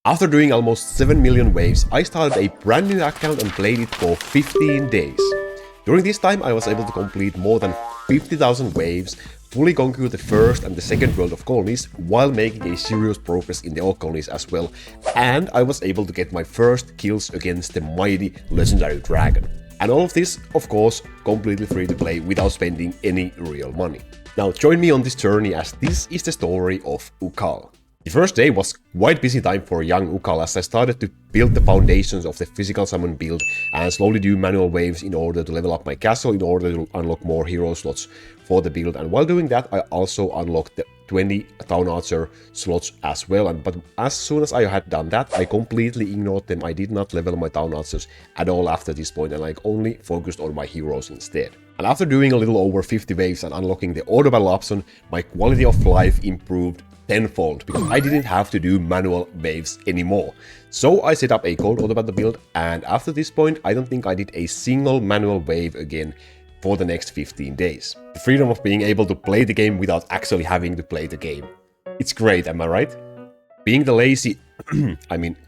After doing almost 7 million waves, I started a brand new account and played it for 15 days. During this time I was able to complete more than 50,000 waves, fully conquer the first and the second world of colonies while making a serious progress in the old colonies as well, and I was able to get my first kills against the mighty legendary dragon. And all of this, of course, completely free to play without spending any real money. Now join me on this journey as this is the story of Ukal. The first day was quite busy time for young Ukal as I started to build the foundations of the physical summon build and slowly do manual waves in order to level up my castle in order to unlock more hero slots for the build. And while doing that I also unlocked the 20 Town Archer slots as well, but as soon as I had done that I completely ignored them. I did not level my Town Archers at all after this point and only focused on my heroes instead. And after doing a little over 50 waves and unlocking the auto battle option, my quality of life improved tenfold because I didn't have to do manual waves anymore. So I set up a cold auto battle build, and after this point I don't think I did a single manual wave again for the next 15 days. The freedom of being able to play the game without actually having to play the game. It's great, am I right? Being the lazy,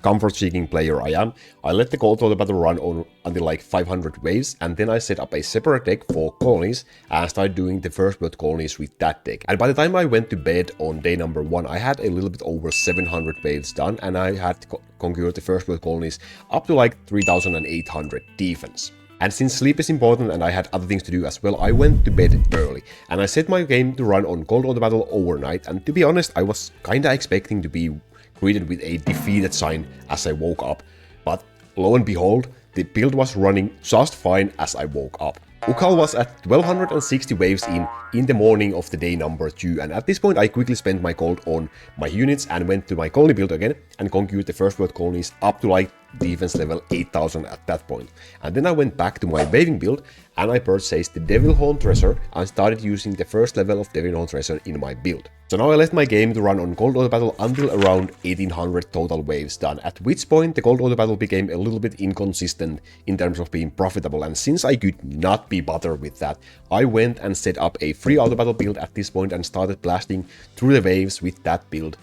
comfort-seeking player I am, I let the cold auto battle run on until 500 waves, and then I set up a separate deck for colonies and started doing the first world colonies with that deck. And by the time I went to bed on day number 1, I had a little bit over 700 waves done, and I had conquered the first world colonies up to 3,800 defense. And since sleep is important and I had other things to do as well, I went to bed early. And I set my game to run on cold auto battle overnight, and to be honest, I was kinda expecting to be greeted with a defeated sign as I woke up. But lo and behold, the build was running just fine as I woke up. Ukal was at 1260 waves in the morning of the day number 2, and at this point I quickly spent my gold on my units and went to my colony build again and conquered the first world colonies up to defense level 8000 at that point. And then I went back to my waving build and I purchased the Devil Horn Treasure and started using the first level of Devil Horn Treasure in my build. So now I left my game to run on Cold Auto Battle until around 1800 total waves done, at which point the Cold Auto Battle became a little bit inconsistent in terms of being profitable, and since I could not be bothered with that, I went and set up a free Auto Battle build at this point and started blasting through the waves with that build,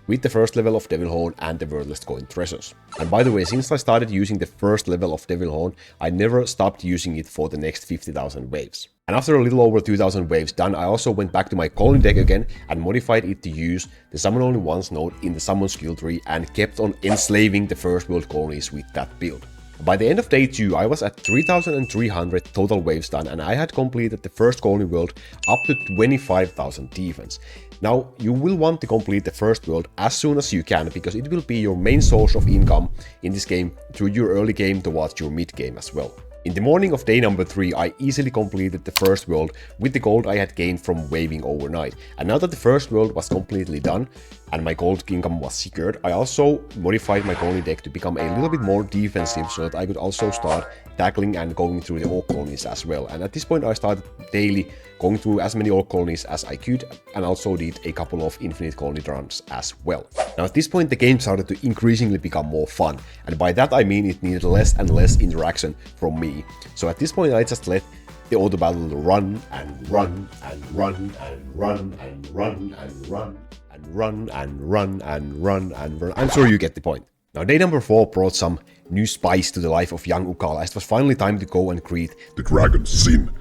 with the first level of Devil Horn and the Worthless Coin Treasures. And by the way, since I started using the first level of Devil Horn, I never stopped using it for the next 50,000 waves. And after a little over 2000 waves done, I also went back to my colony deck again and modified it to use the Summon Only Once node in the Summon skill tree and kept on enslaving the first world colonies with that build. By the end of day 2, I was at 3300 total waves done, and I had completed the first colony world up to 25,000 defense. Now, you will want to complete the first world as soon as you can, because it will be your main source of income in this game through your early game towards your mid game as well. In the morning of day number 3, I easily completed the first world with the gold I had gained from waving overnight. And now that the first world was completely done and my gold income was secured, I also modified my colony deck to become a little bit more defensive so that I could also start tackling and going through the orc colonies as well. And at this point I started daily going through as many orc colonies as I could, and also did a couple of infinite colony runs as well. Now at this point the game started to increasingly become more fun, and by that I mean it needed less and less interaction from me. So at this point I just let the auto battle run and run and run and run and run and run and run and run and run and run. I'm sure you get the point. Now day number 4 brought some new spice to the life of young Ukal, as it was finally time to go and greet the Dragon's Sin.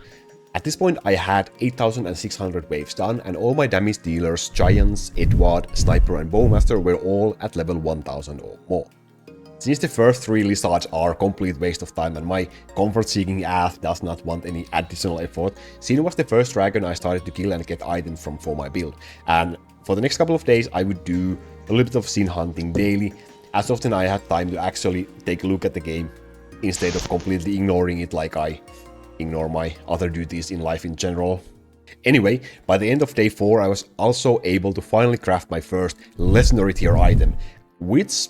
At this point I had 8600 waves done, and all my damage dealers, Giants, Edward, Sniper and Bowmaster were all at level 1000 or more. Since the first 3 lizards are complete waste of time and my comfort-seeking ass does not want any additional effort, Sin was the first dragon I started to kill and get items from for my build. And for the next couple of days I would do a little bit of Sin hunting daily, as often I had time to actually take a look at the game instead of completely ignoring it like I ignore my other duties in life in general. Anyway, by the end of day 4 I was also able to finally craft my first legendary tier item, which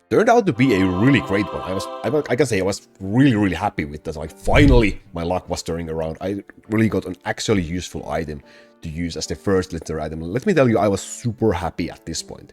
turned out to be a really great one. I can say I was really happy with that. Like, finally my luck was turning around. I really got an actually useful item to use as the first legendary item. Let me tell you, I was super happy at this point.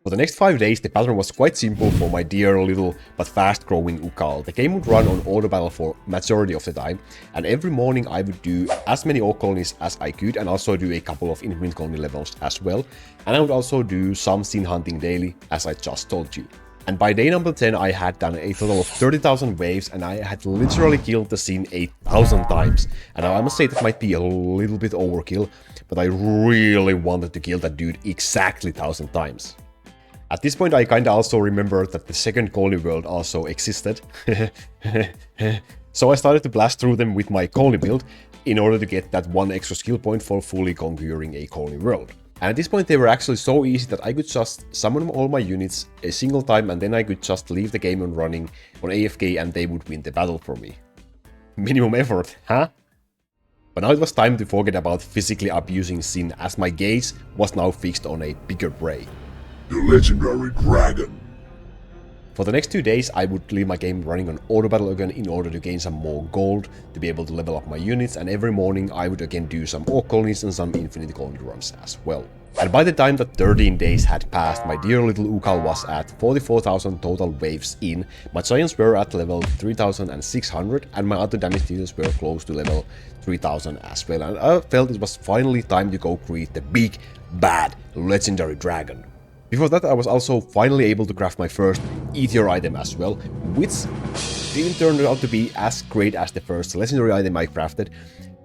For the next 5 days, the pattern was quite simple for my dear little but fast-growing Ukal. The game would run on auto battle for majority of the time, and every morning I would do as many orc colonies as I could, and also do a couple of infinite colony levels as well. And I would also do some Sin hunting daily, as I just told you. And by day number 10 I had done a total of 30,000 waves, and I had literally killed the scene 8,000 times. And I must say that might be a little bit overkill, but I really wanted to kill that dude exactly 1,000 times. At this point I kinda also remembered that the second colony world also existed. So I started to blast through them with my colony build in order to get that one extra skill point for fully conquering a colony world. And at this point they were actually so easy that I could just summon all my units a single time, and then I could just leave the game on running on AFK and they would win the battle for me. Minimum effort, huh? But now it was time to forget about physically abusing Sin, as my gaze was now fixed on a bigger prey. The legendary dragon. For the next 2 days I would leave my game running on auto battle again in order to gain some more gold to be able to level up my units, and every morning I would again do some orc colonies and some infinity colony runs as well. And by the time that 13 days had passed, my dear little Ukal was at 44,000 total waves in, my giants were at level 3,600 and my other damage dealers were close to level 3,000 as well, and I felt it was finally time to go create the big, bad, legendary dragon. Before that I was also finally able to craft my first E-tier item as well, which didn't turn out to be as great as the first legendary item I crafted,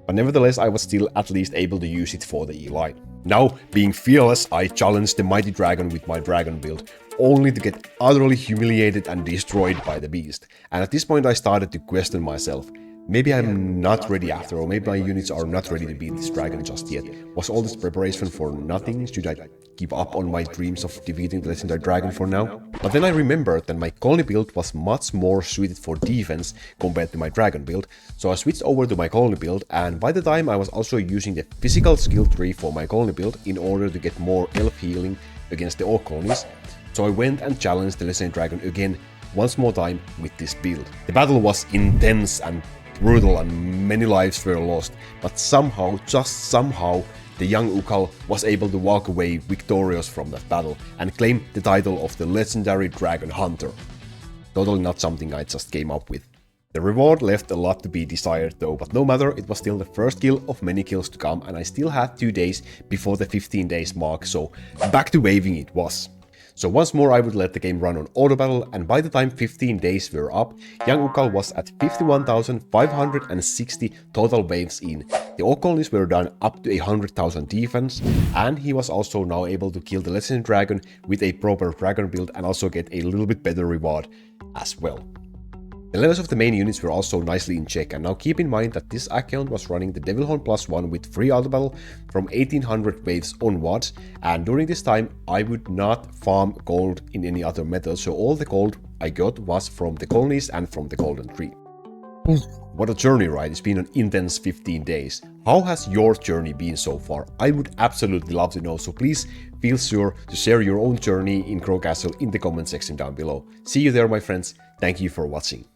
but nevertheless I was still at least able to use it for the E-line. Now, being fearless, I challenged the mighty dragon with my dragon build, only to get utterly humiliated and destroyed by the beast. And at this point I started to question myself. Maybe I'm not ready after all, maybe my units are not ready to beat this dragon just yet. Was all this preparation for nothing? Should I give up on my dreams of defeating the legendary dragon for now? But then I remembered that my colony build was much more suited for defense compared to my dragon build, so I switched over to my colony build, and by the time I was also using the physical skill tree for my colony build in order to get more elf healing against the orc colonies, so I went and challenged the legendary dragon again once more time with this build. The battle was intense and brutal and many lives were lost, but somehow, just somehow, the young Ukal was able to walk away victorious from that battle and claim the title of the legendary dragon hunter. Totally not something I just came up with. The reward left a lot to be desired though, but no matter, it was still the first kill of many kills to come, and I still had 2 days before the 15 days mark, so back to waving it was. So once more I would let the game run on auto battle, and by the time 15 days were up, young Ukal was at 51,560 total waves in. The orc colonies were done up to 100,000 defense, and he was also now able to kill the legendary dragon with a proper dragon build and also get a little bit better reward as well. The levels of the main units were also nicely in check, and now keep in mind that this account was running the Devil Horn +1 with free auto battle from 1800 waves onwards, and during this time I would not farm gold in any other method, so all the gold I got was from the colonies and from the golden tree. What a journey, right? It's been an intense 15 days. How has your journey been so far? I would absolutely love to know, so please feel sure to share your own journey in Crow Castle in the comment section down below. See you there, my friends. Thank you for watching.